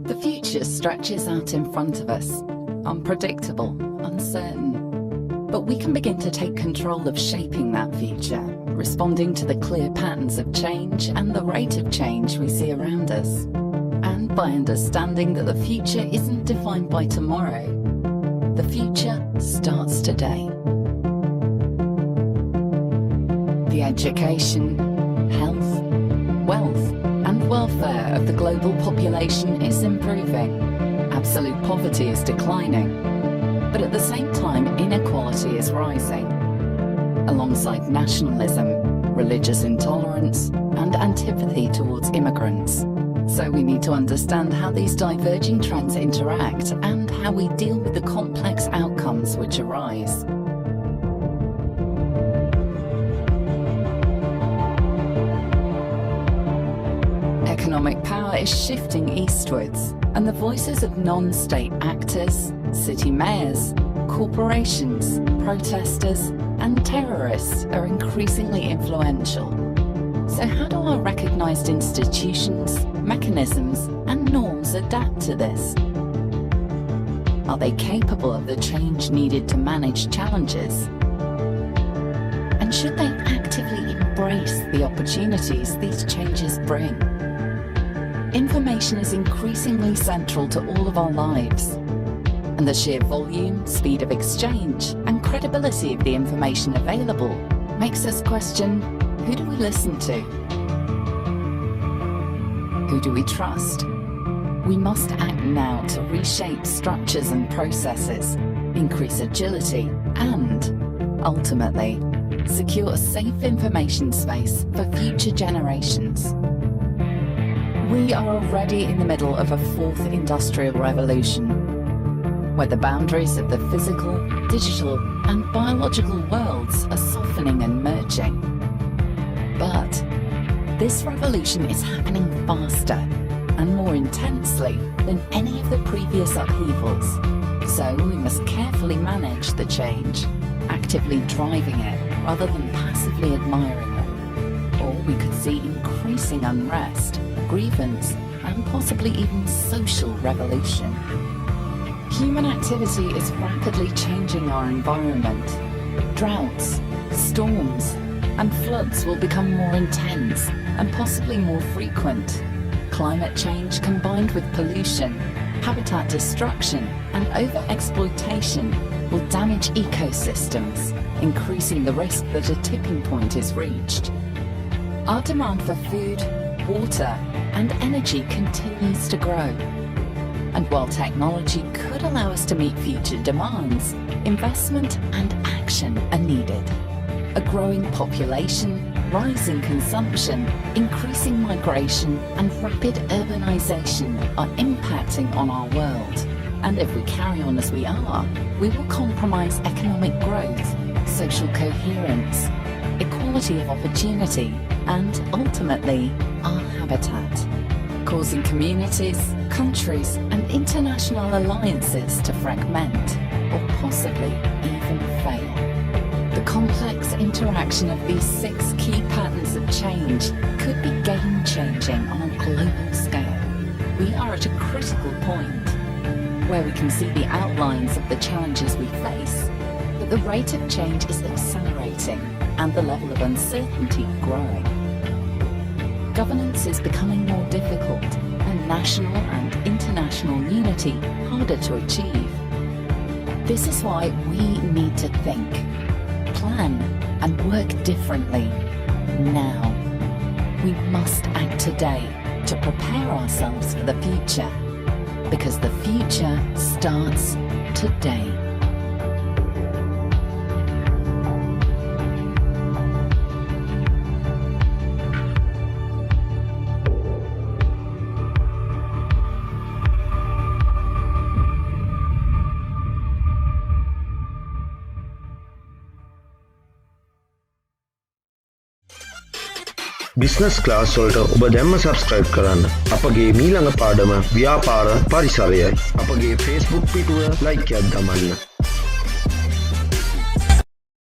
The future stretches out in front of us, unpredictable, uncertain. But we can begin to take control of shaping that future, responding to the clear patterns of change and the rate of change we see around us. And by understanding that the future isn't defined by tomorrow, the future starts today. The education, health, wealth, and welfare of the global population is improving. Absolute poverty is declining. But at the same time, inequality is rising. Alongside nationalism, religious intolerance, and antipathy towards immigrants. So we need to understand how these diverging trends interact and how we deal with the complex outcomes which arise. Economic power is shifting eastwards, and the voices of non-state actors, city mayors, corporations, protesters, and terrorists are increasingly influential. So how do our recognised institutions, mechanisms, and norms adapt to this? Are they capable of the change needed to manage challenges? And should they actively embrace the opportunities these changes bring? Information is increasingly central to all of our lives, and the sheer volume, speed of exchange, and credibility of the information available makes us question, who do we listen to? Who do we trust? We must act now to reshape structures and processes, increase agility, and, ultimately, secure a safe information space for future generations. We are already in the middle of a fourth industrial revolution, where the boundaries of the physical, digital, and biological worlds are softening and merging. But this revolution is happening faster and more intensely than any of the previous upheavals. So we must carefully manage the change, actively driving it rather than passively admiring it. Or we could see increasing unrest, grievance, and possibly even social revolution. Human activity is rapidly changing our environment. Droughts, storms, and floods will become more intense and possibly more frequent. Climate change combined with pollution, habitat destruction, and over-exploitation will damage ecosystems, increasing the risk that a tipping point is reached. Our demand for food, water, and energy continues to grow. And while technology could allow us to meet future demands, investment and action are needed. A growing population, rising consumption, increasing migration, and rapid urbanization are impacting on our world. And if we carry on as we are, we will compromise economic growth, social coherence, equality of opportunity, and ultimately, our habitat, causing communities, countries, and international alliances to fragment, or possibly even fail. The complex interaction of these 6 key patterns of change could be game-changing on a global scale. We are at a critical point, where we can see the outlines of the challenges we face, but the rate of change is accelerating, and the level of uncertainty growing. Governance is becoming more difficult, and national and international unity harder to achieve. This is why we need to think, plan, and work differently now. We must act today to prepare ourselves for the future, because the future starts today. Business class වලට ඔබ දැම්ම subscribe කරන්න. අපගේ මීළඟ පාඩම ව්‍යාපාර පරිසරයයි. අපගේ Facebook පිටුව like එකක් දමන්න.